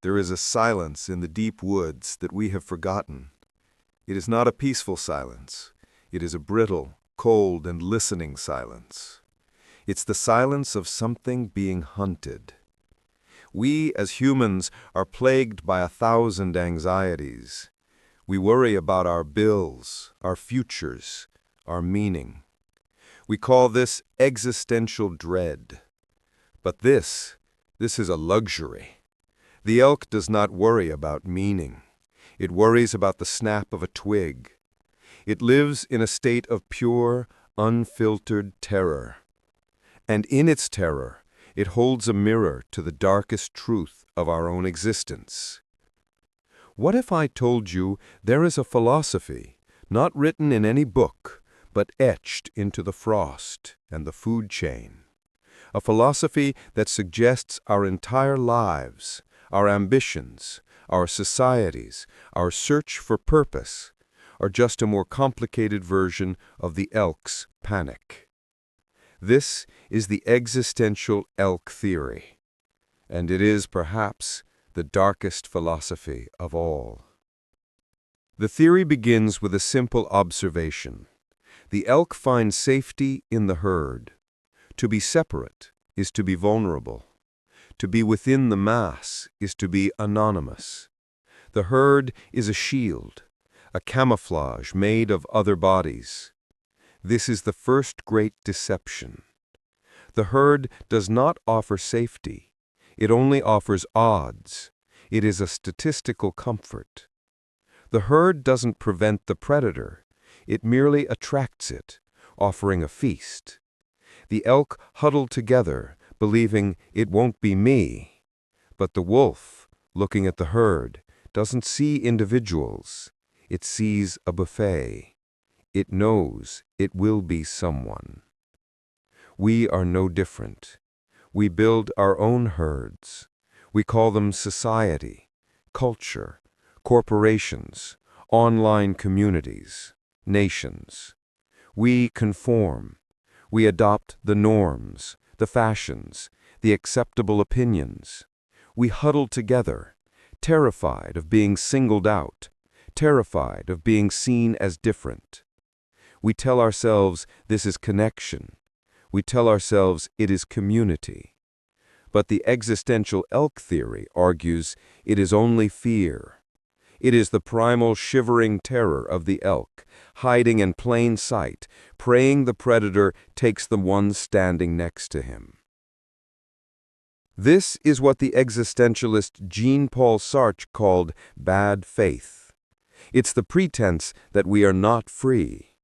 There is a silence in the deep woods that we have forgotten. It is not a peaceful silence. It is a brittle, cold, and listening silence. It's the silence of something being hunted. We, as humans, are plagued by 1,000 anxieties. We worry about our bills, our futures, our meaning. We call this existential dread. But this is a luxury. The elk does not worry about meaning. It worries about the snap of a twig. It lives in a state of pure, unfiltered terror. And in its terror, it holds a mirror to the darkest truth of our own existence. What if I told you there is a philosophy, not written in any book, but etched into the frost and the food chain? A philosophy that suggests our entire lives, our ambitions, our societies, our search for purpose, are just a more complicated version of the elk's panic. This is the existential elk theory, and it is perhaps the darkest philosophy of all. The theory begins with a simple observation. The elk finds safety in the herd. To be separate is to be vulnerable. To be within the mass is to be anonymous. The herd is a shield, a camouflage made of other bodies. This is the first great deception. The herd does not offer safety. It only offers odds. It is a statistical comfort. The herd doesn't prevent the predator. It merely attracts it, offering a feast. The elk huddle together, believing it won't be me. But the wolf, looking at the herd, doesn't see individuals. It sees a buffet. It knows it will be someone. We are no different. We build our own herds. We call them society, culture, corporations, online communities, nations. We conform. We adopt the norms, the fashions, the acceptable opinions. We huddle together, terrified of being singled out, terrified of being seen as different. We tell ourselves this is connection. We tell ourselves it is community. But the existential elk theory argues it is only fear. It is the primal shivering terror of the elk, hiding in plain sight, praying the predator takes the one standing next to him. This is what the existentialist Jean-Paul Sartre called bad faith. It's the pretense that we are not free.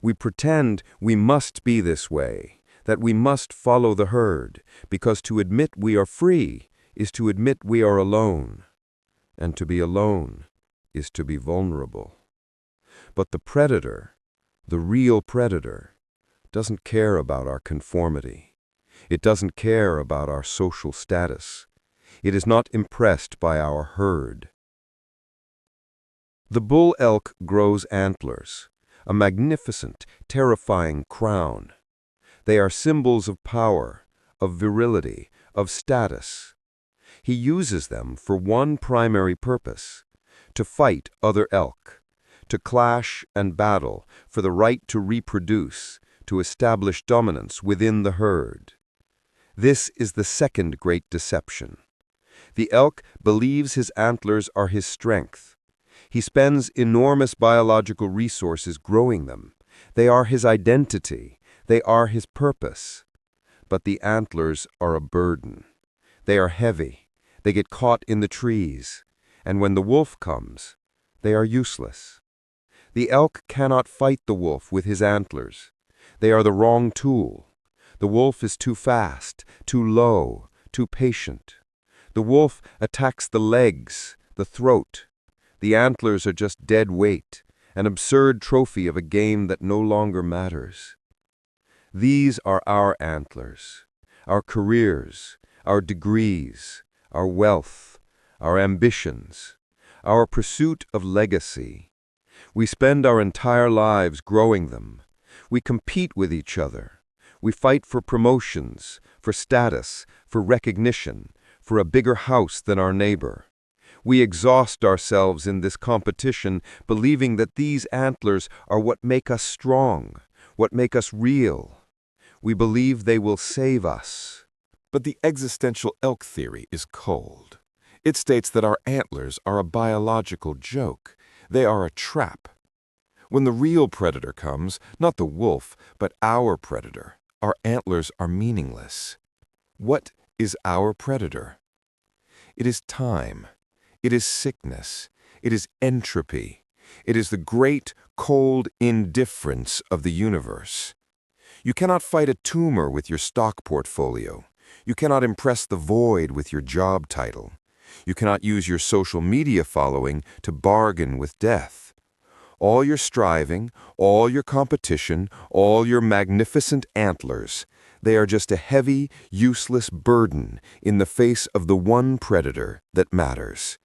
We pretend we must be this way, that we must follow the herd, because to admit we are free is to admit we are alone, and to be alone is to be vulnerable. But the predator, the real predator, doesn't care about our conformity. It doesn't care about our social status. It is not impressed by our herd. The bull elk grows antlers, a magnificent, terrifying crown. They are symbols of power, of virility, of status. He uses them for one primary purpose: to fight other elk, to clash and battle for the right to reproduce, to establish dominance within the herd. This is the second great deception. The elk believes his antlers are his strength. He spends enormous biological resources growing them. They are his identity. They are his purpose. But the antlers are a burden. They are heavy. They get caught in the trees. And when the wolf comes, they are useless. The elk cannot fight the wolf with his antlers. They are the wrong tool. The wolf is too fast, too low, too patient. The wolf attacks the legs, the throat. The antlers are just dead weight, an absurd trophy of a game that no longer matters. These are our antlers, our careers, our degrees, our wealth, our ambitions, our pursuit of legacy. We spend our entire lives growing them. We compete with each other. We fight for promotions, for status, for recognition, for a bigger house than our neighbor. We exhaust ourselves in this competition, believing that these antlers are what make us strong, what make us real. We believe they will save us. But the existential elk theory is cold. It states that our antlers are a biological joke. They are a trap. When the real predator comes, not the wolf, but our predator, our antlers are meaningless. What is our predator? It is time. It is sickness. It is entropy. It is the great, cold indifference of the universe. You cannot fight a tumor with your stock portfolio. You cannot impress the void with your job title. You cannot use your social media following to bargain with death. All your striving, all your competition, all your magnificent antlers, they are just a heavy, useless burden in the face of the one predator that matters.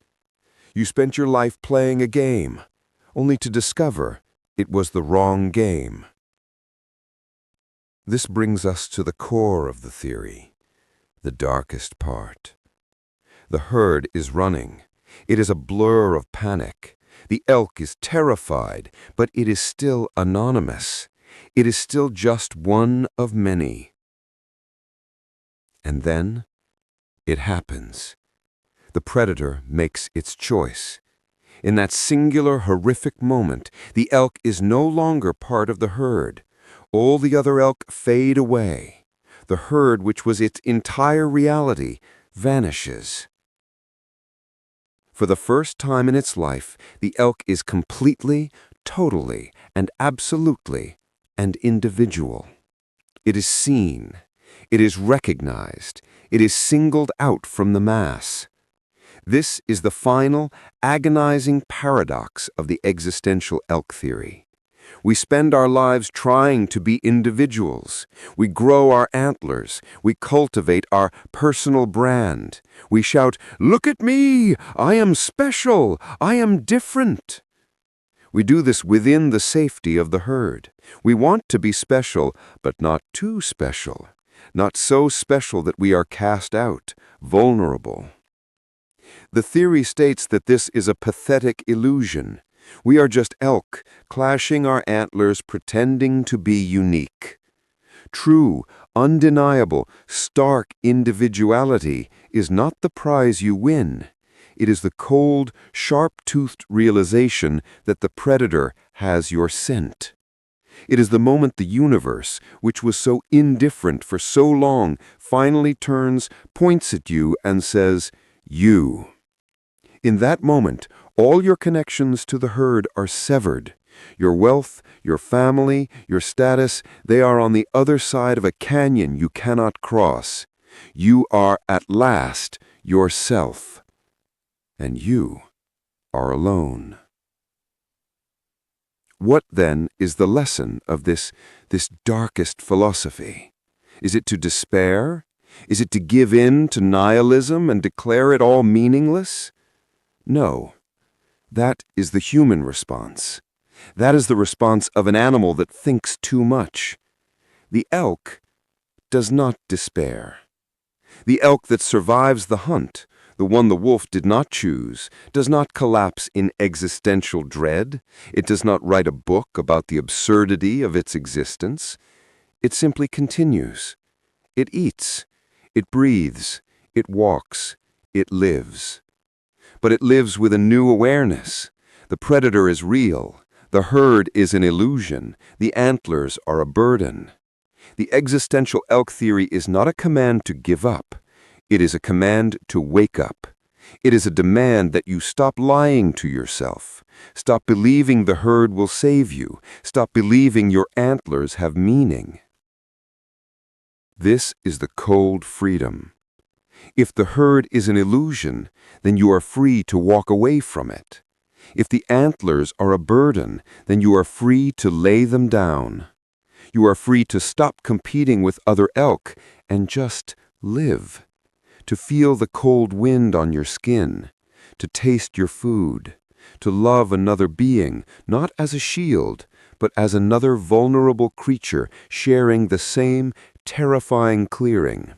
You spent your life playing a game, only to discover it was the wrong game. This brings us to the core of the theory, the darkest part. The herd is running. It is a blur of panic. The elk is terrified, but it is still anonymous. It is still just one of many. And then it happens. The predator makes its choice. In that singular, horrific moment, the elk is no longer part of the herd. All the other elk fade away. The herd, which was its entire reality, vanishes. For the first time in its life, the elk is completely, totally, and absolutely an individual. It is seen. It is recognized. It is singled out from the mass. This is the final, agonizing paradox of the existential elk theory. We spend our lives trying to be individuals. We grow our antlers. We cultivate our personal brand. We shout, "Look at me! I am special! I am different!" We do this within the safety of the herd. We want to be special, but not too special. Not so special that we are cast out, vulnerable. The theory states that this is a pathetic illusion. We are just elk, clashing our antlers, pretending to be unique. True, undeniable, stark individuality is not the prize you win. It is the cold, sharp-toothed realization that the predator has your scent. It is the moment the universe, which was so indifferent for so long, finally turns, points at you, and says, "You." In that moment, all your connections to the herd are severed. Your wealth, your family, your status, they are on the other side of a canyon you cannot cross. You are at last yourself. And you are alone. What, then, is the lesson of this darkest philosophy? Is it to despair? Is it to give in to nihilism and declare it all meaningless? No. That is the human response. That is the response of an animal that thinks too much. The elk does not despair. The elk that survives the hunt, the one the wolf did not choose, does not collapse in existential dread. It does not write a book about the absurdity of its existence. It simply continues. It eats. It breathes. It walks. It lives. But it lives with a new awareness. The predator is real. The herd is an illusion. The antlers are a burden. The existential elk theory is not a command to give up. It is a command to wake up. It is a demand that you stop lying to yourself. Stop believing the herd will save you. Stop believing your antlers have meaning. This is the cold freedom. If the herd is an illusion, then you are free to walk away from it. If the antlers are a burden, then you are free to lay them down. You are free to stop competing with other elk and just live. To feel the cold wind on your skin, to taste your food, to love another being, not as a shield, but as another vulnerable creature sharing the same terrifying clearing.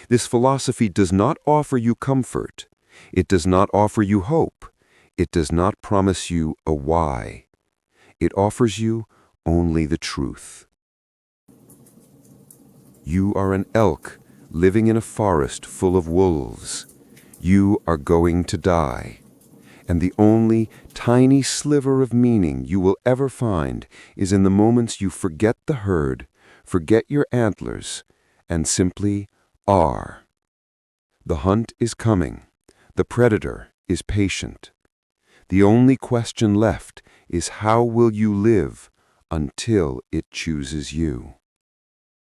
This philosophy does not offer you comfort. It does not offer you hope. It does not promise you a why. It offers you only the truth. You are an elk living in a forest full of wolves. You are going to die. And the only tiny sliver of meaning you will ever find is in the moments you forget the herd, forget your antlers, and simply are. The hunt is coming. The predator is patient. The only question left is how will you live until it chooses you?